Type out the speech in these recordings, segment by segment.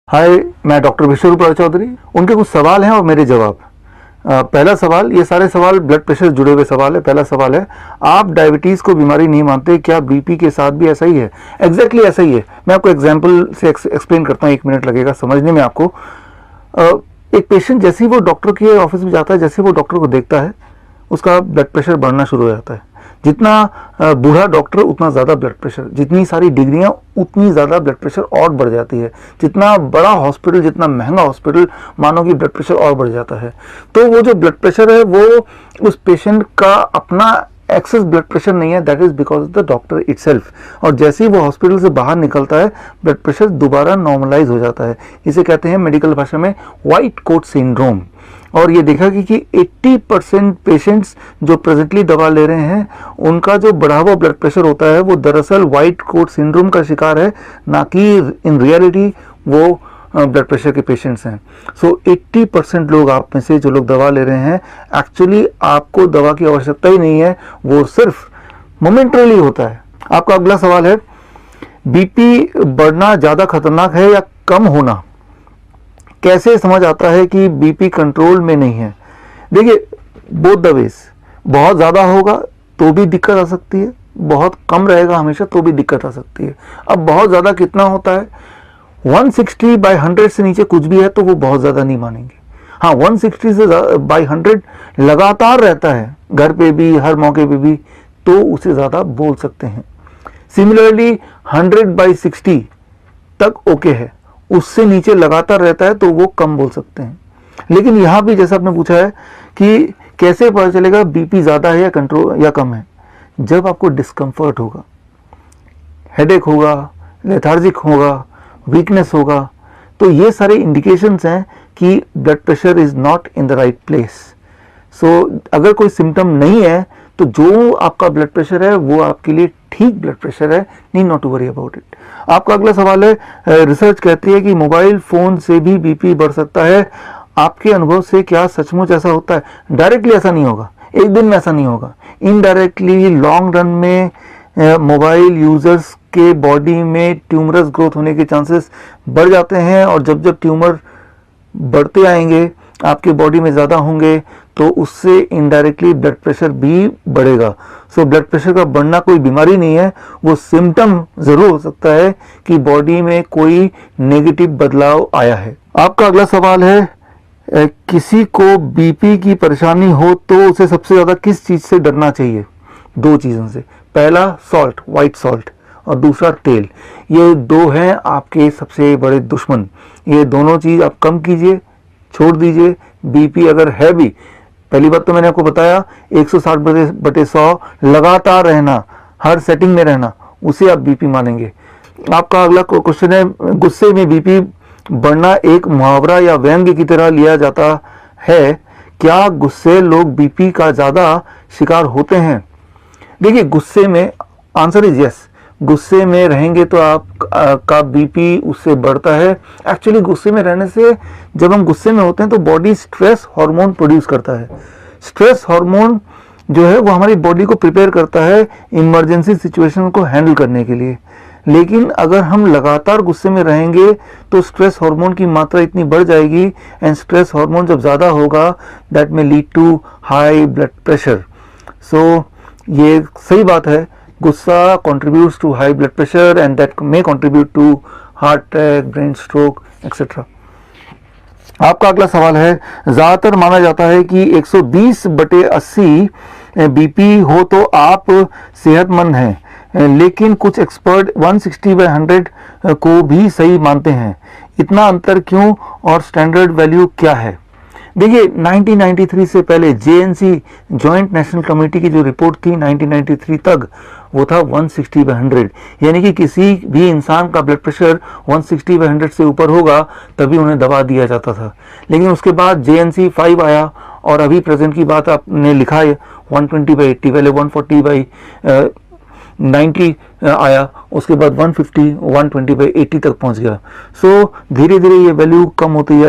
हाय, मैं डॉक्टर विश्वरूप चौधरी। उनके कुछ सवाल हैं और मेरे जवाब। पहला सवाल, ये सारे सवाल ब्लड प्रेशर जुड़े हुए सवाल है। पहला सवाल है, आप डायबिटीज़ को बीमारी नहीं मानते, क्या बीपी के साथ भी ऐसा ही है? एग्जैक्टली ऐसा ही है। मैं आपको एग्जांपल से एक्सप्लेन करता हूँ, 1 मिनट लगेगा समझने में आपको। एक पेशेंट जैसे ही वो डॉक्टर के ऑफिस में जाता है, जैसे वो डॉक्टर को देखता है, उसका ब्लड प्रेशर बढ़ना शुरू हो जाता है। जितना बूढ़ा डॉक्टर उतना ज़्यादा ब्लड प्रेशर, जितनी सारी डिग्रियां उतनी ज़्यादा ब्लड प्रेशर और बढ़ जाती है। जितना बड़ा हॉस्पिटल, जितना महंगा हॉस्पिटल, मानो कि ब्लड प्रेशर और बढ़ जाता है। तो वो जो ब्लड प्रेशर है वो उस पेशेंट का अपना एक्सेस ब्लड प्रेशर नहीं है, that is because of the doctor itself. और जैसे ही वो हॉस्पिटल से बाहर निकलता है, ब्लड प्रेशर दोबारा नॉर्मलाइज हो जाता है। इसे कहते हैं मेडिकल भाषा में व्हाइट कोट सिंड्रोम। और ये देखा कि 80% पेशेंट्स जो प्रेजेंटली दवा ले रहे हैं, उनका जो बढ़ा हुआ ब्लड प्रेशर होता है वो दरअसल व्हाइट कोट सिंड्रोम का शिकार है, ना कि इन रियलिटी वो ब्लड प्रेशर के पेशेंट्स हैं। सो 80% लोग आप में से जो लोग दवा ले रहे हैं, एक्चुअली आपको दवा की आवश्यकता ही नहीं है, वो सिर्फ मोमेंटरीली होता है। आपका अगला सवाल है, बीपी बढ़ना ज़्यादा खतरनाक है या कम होना? कैसे समझ आता है कि बीपी कंट्रोल में नहीं है? देखिए, बोथ द वेज। बहुत ज़्यादा होगा तो भी दिक्कत आ सकती है, बहुत कम रहेगा हमेशा तो भी दिक्कत आ सकती है। अब बहुत ज़्यादा कितना होता है? 160/100 से नीचे कुछ भी है तो वो बहुत ज़्यादा नहीं मानेंगे। हाँ, 160 से by100 लगातार रहता है, घर पे भी, हर मौके पे भी, तो उसे ज़्यादा बोल सकते हैं। सिमिलरली 100/60 तक ओके है, उससे नीचे लगातार रहता है तो वो कम बोल सकते हैं। लेकिन यहाँ भी जैसा आपने पूछा है कि कैसे पता चलेगा बीपी ज़्यादा है या कंट्रोल या कम है? जब आपको डिस्कम्फर्ट होगा, हेडेक होगा, लेथार्जिक होगा, वीकनेस होगा, तो ये सारे इंडिकेशंस हैं कि blood pressure is not in the right place. So अगर कोई सिम्टम नहीं है तो जो आपका ब्लड प्रेशर है वो आपके लिए ठीक ब्लड प्रेशर है, need not to worry about it. आपका अगला सवाल है, रिसर्च कहती है कि मोबाइल फोन से भी बीपी बढ़ सकता है, आपके अनुभव से क्या सचमुच ऐसा होता है? डायरेक्टली ऐसा नहीं होगा, एक दिन में ऐसा नहीं होगा। इनडायरेक्टली लॉन्ग रन में मोबाइल यूजर्स के बॉडी में ट्यूमरस ग्रोथ होने के चांसेस बढ़ जाते हैं, और जब जब ट्यूमर बढ़ते आएंगे, आपके बॉडी में ज़्यादा होंगे, तो उससे इनडायरेक्टली ब्लड प्रेशर भी बढ़ेगा। सो ब्लड प्रेशर का बढ़ना कोई बीमारी नहीं है, वो सिम्टम ज़रूर हो सकता है कि बॉडी में कोई नेगेटिव बदलाव आया है। आपका अगला सवाल है, किसी को बीपी की परेशानी हो तो उसे सबसे ज़्यादा किस चीज़ से डरना चाहिए? 2 चीज़ों से। पहला सॉल्ट, वाइट सॉल्ट, और दूसरा तेल। ये 2 हैं आपके सबसे बड़े दुश्मन। ये दोनों चीज़ आप कम कीजिए, छोड़ दीजिए। बीपी अगर है भी, पहली बात तो मैंने आपको बताया, 160/100 लगातार रहना, हर सेटिंग में रहना, उसे आप बीपी मानेंगे। आपका अगला क्वेश्चन है, गुस्से में बीपी बढ़ना एक मुहावरा या व्यंग्य की तरह लिया जाता है, क्या गुस्से लोग बीपी का ज़्यादा शिकार होते हैं? देखिए, गुस्से में आंसर इज यस। गुस्से में रहेंगे तो आप का बीपी उससे बढ़ता है। एक्चुअली गुस्से में रहने से, जब हम गुस्से में होते हैं तो बॉडी स्ट्रेस हार्मोन प्रोड्यूस करता है। स्ट्रेस हार्मोन जो है वो हमारी बॉडी को प्रिपेयर करता है इमरजेंसी सिचुएशन को हैंडल करने के लिए। लेकिन अगर हम लगातार गुस्से में रहेंगे तो स्ट्रेस हार्मोन की मात्रा इतनी बढ़ जाएगी, एंड स्ट्रेस हार्मोन जब ज़्यादा होगा, दैट में lead to high blood pressure. So ये सही बात है, गुस्सा contributes to high blood pressure and that may contribute to heart attack, brain stroke, etc. आपका अगला सवाल है, ज़्यादातर माना जाता है कि 120/80 बीपी हो तो आप सेहतमंद हैं, लेकिन कुछ एक्सपर्ट 160/100 को भी सही मानते हैं। इतना अंतर क्यों और स्टैंडर्ड वैल्यू क्या है? देखिए, 1993 से पहले JNC जॉइंट नेशनल कमेटी की जो रिपोर्ट थी 1993 तक, वो था 160/100, यानी कि किसी भी इंसान का ब्लड प्रेशर 160/100 से ऊपर होगा तभी उन्हें दवा दिया जाता था। लेकिन उसके बाद JNC 5 आया, और अभी प्रेजेंट की बात आपने लिखा है 120/80, पहले 140/90 आया, उसके बाद 150, 120/80 तक पहुंच गया। सो धीरे धीरे ये वैल्यू कम होती जा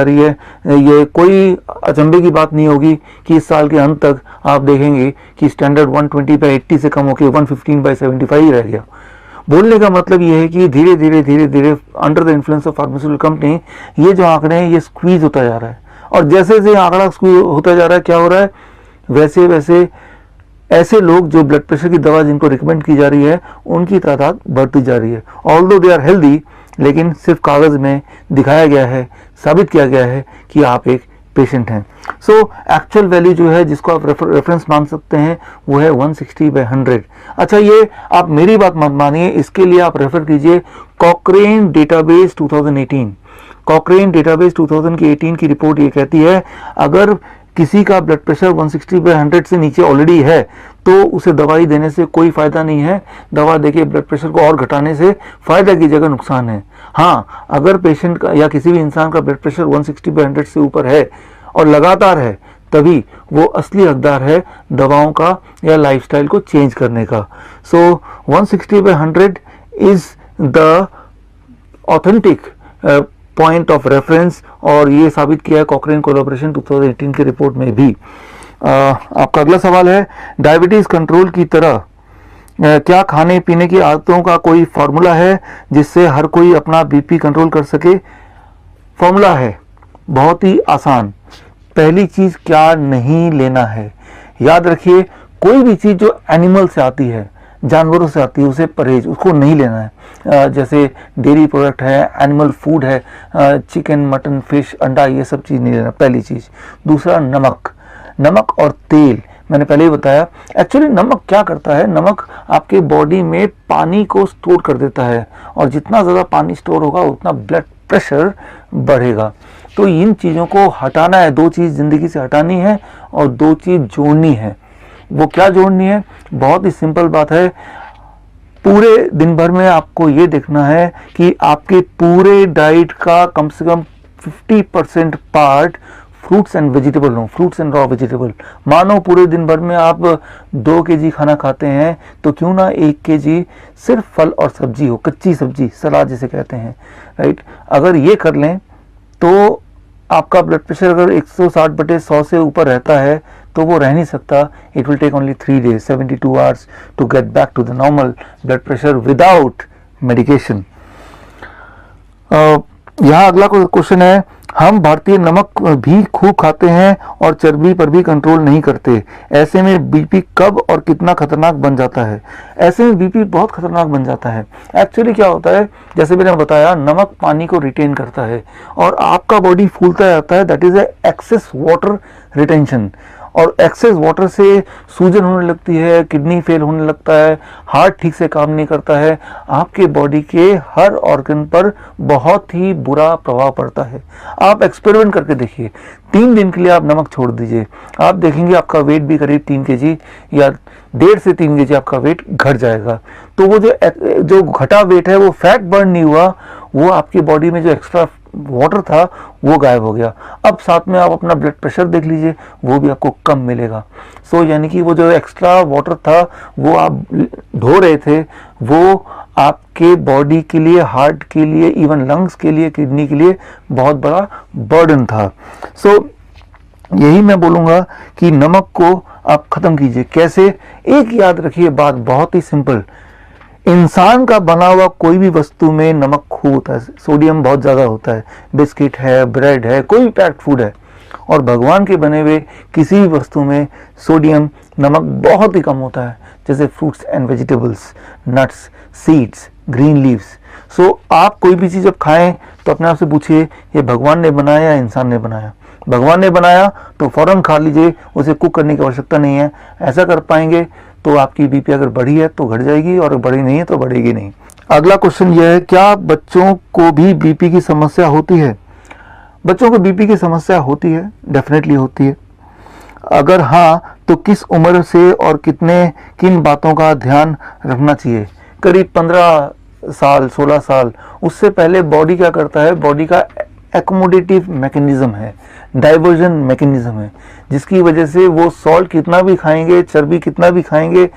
रही है। ये कोई अचंभे की बात नहीं होगी कि इस साल के अंत तक आप देखेंगे कि स्टैंडर्ड 120/80 से कम होकर 115/75 ही रह गया। बोलने का मतलब ये है कि धीरे धीरे under the influence of pharmaceutical company ये जो आंकड़े हैं ये स्क्वीज होता जा रहा है, और जैसे जैसे आंकड़ा स्क्वीज होता जा रहा है क्या हो रहा है, वैसे वैसे ऐसे लोग जो ब्लड प्रेशर की दवा जिनको रिकमेंड की जा रही है उनकी तादाद बढ़ती जा रही है। ऑल्दो दे आर हेल्दी, लेकिन सिर्फ कागज़ में दिखाया गया है, साबित किया गया है कि आप एक पेशेंट हैं। सो एक्चुअल वैल्यू जो है जिसको आप रेफरेंस मान सकते हैं वो है 160/100। अच्छा, ये आप मेरी बात मत मानिए, इसके लिए आप रेफर कीजिए कॉकरेन डेटाबेस 2018। कॉकरेन डेटाबेस 2018 की रिपोर्ट ये कहती है अगर किसी का ब्लड प्रेशर 160/100 से नीचे ऑलरेडी है तो उसे दवाई देने से कोई फायदा नहीं है। दवा देके ब्लड प्रेशर को और घटाने से फायदा की जगह नुकसान है। हाँ, अगर पेशेंट का या किसी भी इंसान का ब्लड प्रेशर 160/100 से ऊपर है और लगातार है, तभी वो असली हकदार है दवाओं का या लाइफस्टाइल को चेंज करने का। सो 160/100 is the authentic point of reference, और ये साबित किया है कॉकरेन कोलैबोरेशन 2018 की रिपोर्ट में भी। आपका अगला सवाल है, डायबिटीज कंट्रोल की तरह क्या खाने पीने की आदतों का कोई फॉर्मूला है जिससे हर कोई अपना बीपी कंट्रोल कर सके? फॉर्मूला है बहुत ही आसान। पहली चीज क्या नहीं लेना है, याद रखिए कोई भी चीज जो एनिमल से आती है, जानवरों से आती है, उसे परहेज, उसको नहीं लेना है। जैसे डेयरी प्रोडक्ट है, एनिमल फूड है, चिकन मटन फिश अंडा, ये सब चीज़ नहीं लेना, पहली चीज़। दूसरा नमक और तेल, मैंने पहले ही बताया। एक्चुअली नमक क्या करता है, नमक आपके बॉडी में पानी को स्टोर कर देता है, और जितना ज़्यादा पानी स्टोर होगा उतना ब्लड प्रेशर बढ़ेगा। तो इन चीज़ों को हटाना है, दो चीज़ ज़िंदगी से हटानी है और दो चीज़ जोड़नी है। वो क्या जोड़नी है? बहुत ही सिंपल बात है। पूरे दिन भर में आपको ये देखना है कि आपके पूरे डाइट का कम से कम 50% पार्ट फ्रूट्स एंड वेजिटेबल हो, फ्रूट्स एंड रॉ वेजिटेबल। मानो पूरे दिन भर में आप 2 kg खाना खाते हैं तो क्यों ना 1 kg सिर्फ फल और सब्जी हो, कच्ची सब्जी, सलाद जिसे कहते हैं, राइट। अगर ये कर लें तो आपका ब्लड प्रेशर अगर 160/100 से ऊपर रहता है तो वो रह नहीं सकता। It will take only 3 days 72 hours to get back to the normal blood pressure without medication. यहाँ अगला क्वेश्चन है, हम भारतीय नमक भी खूब खाते हैं और चर्बी पर भी कंट्रोल नहीं करते, ऐसे में बीपी कब और कितना खतरनाक बन जाता है? ऐसे में बीपी बहुत खतरनाक बन जाता है। एक्चुअली क्या होता है, जैसे मैंने बताया, नमक पानी को रिटेन करता है और आपका बॉडी फूलता जाता है, that is excess water retention. और एक्सेस वाटर से सूजन होने लगती है, किडनी फेल होने लगता है, हार्ट ठीक से काम नहीं करता है, आपके बॉडी के हर ऑर्गन पर बहुत ही बुरा प्रभाव पड़ता है। आप एक्सपेरिमेंट करके देखिए, 3 दिन के लिए आप नमक छोड़ दीजिए, आप देखेंगे आपका वेट भी करीब 3 kg या 1.5 से 3 kg आपका वेट घट जाएगा। तो वो जो घटा वेट है वो फैट बर्न नहीं हुआ, वो आपकी बॉडी में जो एक्स्ट्रा वाटर था वो गायब हो गया। अब साथ में आप अपना ब्लड प्रेशर देख लीजिए, वो भी आपको कम मिलेगा। सो यानी कि वो जो एक्स्ट्रा वाटर था वो आप ढो रहे थे, वो आपके बॉडी के लिए, हार्ट के लिए, इवन लंग्स के लिए, किडनी के लिए बहुत बड़ा बर्डन था। सो यही मैं बोलूँगा कि नमक को आप ख़त्म कीजिए। कैसे? एक याद रखिए बात, बहुत ही सिंपल, इंसान का बना हुआ कोई भी वस्तु में नमक खूब होता है, सोडियम बहुत ज़्यादा होता है, बिस्किट है, ब्रेड है, कोई भी पैक्ड फूड है, और भगवान के बने हुए किसी भी वस्तु में सोडियम, नमक बहुत ही कम होता है, जैसे fruits and vegetables, nuts, seeds, green leaves. So आप कोई भी चीज़ जब खाएं तो अपने आप से पूछिए ये भगवान ने बनाया या इंसान ने बनाया? भगवान ने बनाया तो फौरन खा लीजिए, उसे कुक करने की आवश्यकता नहीं है। ऐसा कर पाएंगे तो आपकी बीपी अगर बढ़ी है तो घट जाएगी, और बढ़ी नहीं है तो बढ़ेगी नहीं। अगला क्वेश्चन यह है, क्या बच्चों को भी बीपी की समस्या होती है? बच्चों को बीपी की समस्या होती है, डेफिनेटली होती है। अगर हाँ तो किस उम्र से और किन बातों का ध्यान रखना चाहिए? करीब 15 साल, 16 साल। उससे पहले बॉडी क्या करता है, बॉडी का एकोमोडेटिव मैकेनिज्म है, डाइवर्जन मैकेनिज्म है, जिसकी वजह से वो सॉल्ट कितना भी खाएंगे, चर्बी कितना भी खाएंगे,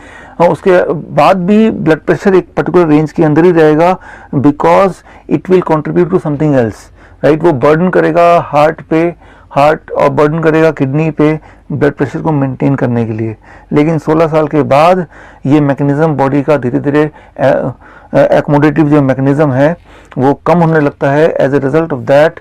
उसके बाद भी ब्लड प्रेशर एक पर्टिकुलर रेंज के अंदर ही रहेगा, because it will contribute to something else, right. वो बर्डन करेगा हार्ट और बर्डन करेगा किडनी पे ब्लड प्रेशर को मेंटेन करने के लिए। लेकिन 16 साल के बाद ये मैकेनिज्म बॉडी का धीरे धीरे एकोमोडेटिव जो मैकेनिज्म है वो कम होने लगता है। As a result of that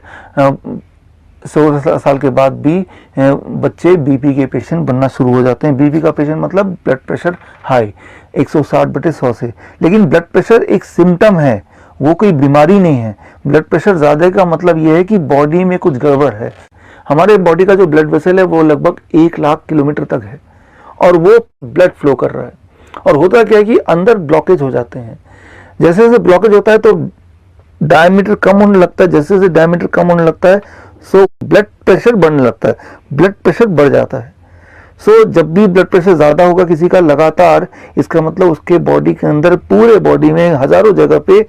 16 साल के बाद भी बच्चे बीपी के पेशेंट बनना शुरू हो जाते हैं। बीपी का पेशेंट मतलब ब्लड प्रेशर हाई 160/100 से। लेकिन ब्लड प्रेशर एक सिम्टम है, वो कोई बीमारी नहीं है। ब्लड प्रेशर ज़्यादा का मतलब ये है कि बॉडी में कुछ गड़बड़ है। हमारे बॉडी का जो ब्लड वेसल है वो लगभग 1 लाख किलोमीटर तक है और वो ब्लड फ्लो कर रहा है। और होता क्या है कि अंदर ब्लॉकेज हो जाते हैं। जैसे जैसे ब्लॉकेज होता है तो डायमीटर कम होने लगता है। जैसे जैसे डायमीटर कम होने लगता है सो ब्लड प्रेशर बढ़ने लगता है, ब्लड प्रेशर बढ़ जाता है। सो जब भी ब्लड प्रेशर ज़्यादा होगा किसी का लगातार, इसका मतलब उसके बॉडी के अंदर, पूरे बॉडी में हजारों जगह पे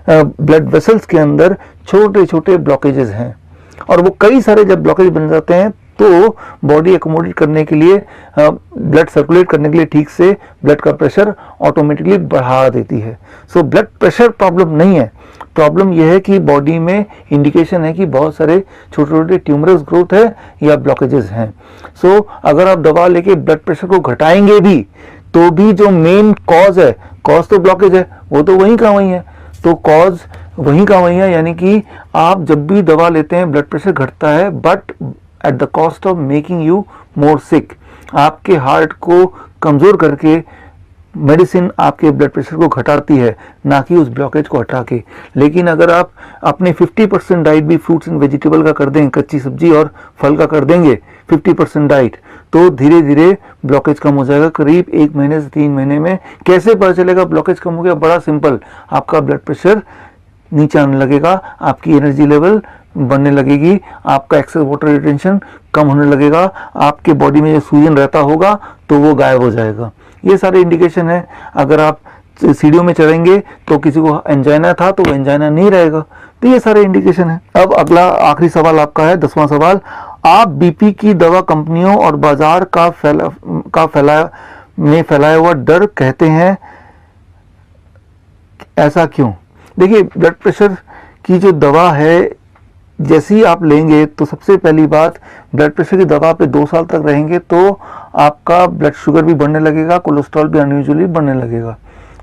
ब्लड वेसल्स के अंदर छोटे छोटे ब्लॉकेजेस हैं। और वो कई सारे जब ब्लॉकेज बन जाते हैं तो बॉडी एकोमोडेट करने के लिए, ब्लड सर्कुलेट करने के लिए ठीक से ब्लड का प्रेशर ऑटोमेटिकली बढ़ा देती है। सो ब्लड प्रेशर प्रॉब्लम नहीं है। प्रॉब्लम यह है कि बॉडी में इंडिकेशन है कि बहुत सारे छोटे छोटे ट्यूमरस ग्रोथ है या ब्लॉकेजेस हैं। सो अगर आप दवा लेके ब्लड प्रेशर को घटाएंगे भी तो भी जो मेन कॉज है, कॉज तो ब्लॉकेज है, वो तो वहीं का वहीं है। तो कॉज वहीं का वहीं है, यानी कि आप जब भी दवा लेते हैं ब्लड प्रेशर घटता है, but at the cost of making you more sick. आपके हार्ट को कमज़ोर करके मेडिसिन आपके ब्लड प्रेशर को घटाती है, ना कि उस ब्लॉकेज को हटा के। लेकिन अगर आप अपने 50% डाइट भी फ्रूट्स एंड वेजिटेबल का कर दें, कच्ची सब्जी और फल का कर देंगे 50% डाइट, तो धीरे धीरे ब्लॉकेज कम हो जाएगा। करीब 1 महीने से 3 महीने में। कैसे पता चलेगा ब्लॉकेज कम हो गया? बड़ा सिंपल, आपका ब्लड प्रेशर नीचे आने लगेगा, आपकी एनर्जी लेवल बढ़ने लगेगी, आपका एक्सेस वाटर रिटेंशन कम होने लगेगा, आपके बॉडी में जो सूजन रहता होगा तो वो गायब हो जाएगा। ये सारे इंडिकेशन है। अगर आप सीढ़ियों में चढ़ेंगे तो किसी को एंजाइना था तो वो एंजाइना नहीं रहेगा। तो ये सारे इंडिकेशन है। अब अगला आखिरी सवाल आपका है, 10वां सवाल। आप बीपी की दवा कंपनियों और बाजार का फैलाया हुआ डर कहते हैं, ऐसा क्यों? देखिए, ब्लड प्रेशर की जो दवा है, जैसे ही आप लेंगे तो सबसे पहली बात, ब्लड प्रेशर की दवा पे 2 साल तक रहेंगे तो आपका ब्लड शुगर भी बढ़ने लगेगा, कोलेस्ट्रॉल भी अनयूजुअली बढ़ने लगेगा,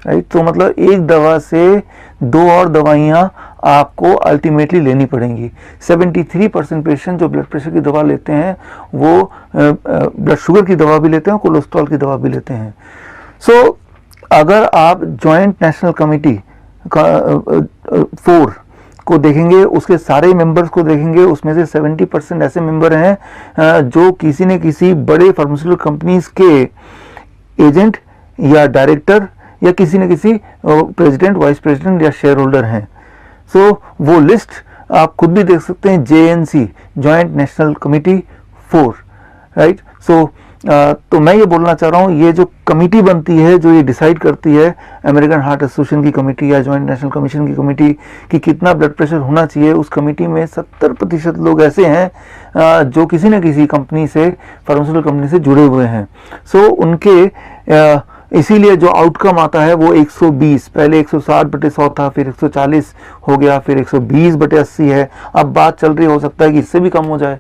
राइट। तो मतलब एक दवा से 2 और दवाइयाँ आपको अल्टीमेटली लेनी पड़ेंगी। 73% पेशेंट जो ब्लड प्रेशर की दवा लेते हैं वो ब्लड शुगर की दवा भी लेते हैं, कोलेस्ट्रॉल की दवा भी लेते हैं। सो अगर आप जॉइंट नेशनल कमेटी का 4 को देखेंगे, उसके सारे मेंबर्स को देखेंगे, उसमें से 70% ऐसे मेंबर हैं जो किसी न किसी बड़े फार्मास्यूटिकल कंपनीज के एजेंट या डायरेक्टर या किसी न किसी प्रेसिडेंट, वाइस प्रेसिडेंट या शेयर होल्डर हैं। सो वो लिस्ट आप खुद भी देख सकते हैं, JNC, Joint National Committee 4, right. So तो मैं ये बोलना चाह रहा हूँ, ये जो कमेटी बनती है जो ये डिसाइड करती है, अमेरिकन हार्ट एसोसिएशन की कमेटी या जॉइंट नेशनल कमीशन की कमेटी, कि कितना ब्लड प्रेशर होना चाहिए, उस कमेटी में 70% लोग ऐसे हैं जो किसी न किसी कंपनी से, फार्मास्यूटिकल कंपनी से जुड़े हुए हैं। सो उनके इसीलिए जो आउटकम आता है वो 120, पहले 160/100 था, फिर 140 हो गया, फिर 120/80 है। अब बात चल रही, हो सकता है कि इससे भी कम हो जाए।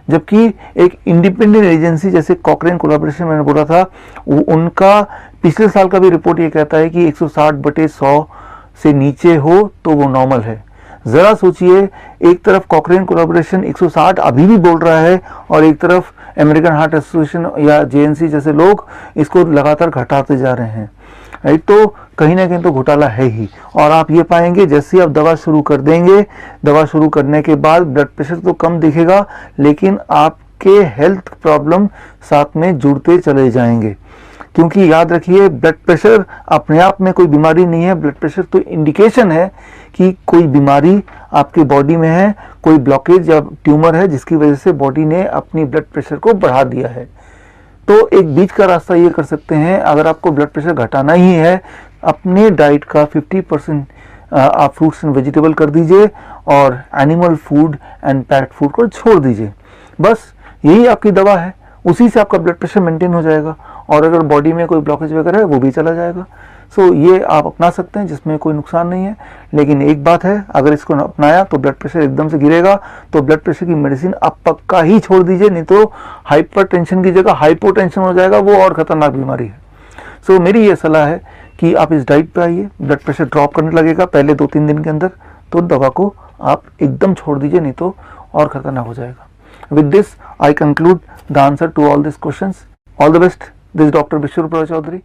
जबकि एक इंडिपेंडेंट एजेंसी जैसे कॉकरेन कोलैबोरेशन मैंने बोला था, उनका पिछले साल का भी रिपोर्ट ये कहता है कि 160/100 से नीचे हो तो वो नॉर्मल है। ज़रा सोचिए, एक तरफ कॉकरेन कोलैबोरेशन 160 अभी भी बोल रहा है और एक तरफ अमेरिकन हार्ट एसोसिएशन या JNC जैसे लोग इसको लगातार घटाते जा रहे हैं, राइट। तो कहीं ना कहीं तो घोटाला है ही। और आप ये पाएंगे जैसे ही आप दवा शुरू कर देंगे, दवा शुरू करने के बाद ब्लड प्रेशर तो कम दिखेगा, लेकिन आपके हेल्थ प्रॉब्लम साथ में जुड़ते चले जाएंगे। क्योंकि याद रखिए, ब्लड प्रेशर अपने आप में कोई बीमारी नहीं है। ब्लड प्रेशर तो इंडिकेशन है कि कोई बीमारी आपके बॉडी में है, कोई ब्लॉकेज या ट्यूमर है जिसकी वजह से बॉडी ने अपनी ब्लड प्रेशर को बढ़ा दिया है। तो एक बीच का रास्ता ये कर सकते हैं, अगर आपको ब्लड प्रेशर घटाना ही है, अपने डाइट का 50% आप फ्रूट्स एंड वेजिटेबल कर दीजिए और animal food and packed food को छोड़ दीजिए। बस यही आपकी दवा है, उसी से आपका ब्लड प्रेशर मेंटेन हो जाएगा और अगर बॉडी में कोई ब्लॉकेज वगैरह है वो भी चला जाएगा। सो ये आप अपना सकते हैं, जिसमें कोई नुकसान नहीं है। लेकिन एक बात है, अगर इसको अपनाया तो ब्लड प्रेशर एकदम से गिरेगा, तो ब्लड प्रेशर की मेडिसिन आप पक्का ही छोड़ दीजिए, नहीं तो हाइपरटेंशन की जगह हाइपोटेंशन हो जाएगा, वो और खतरनाक बीमारी है। सो मेरी ये सलाह है कि आप इस डाइट पे आइए, ब्लड प्रेशर ड्रॉप करने लगेगा पहले 2-3 दिन के अंदर, तो दवा को आप एकदम छोड़ दीजिए, नहीं तो और खतरनाक हो जाएगा। With this I conclude the answer to all this questions. All the best, this doctor Biswaroop Roy Chaudhary.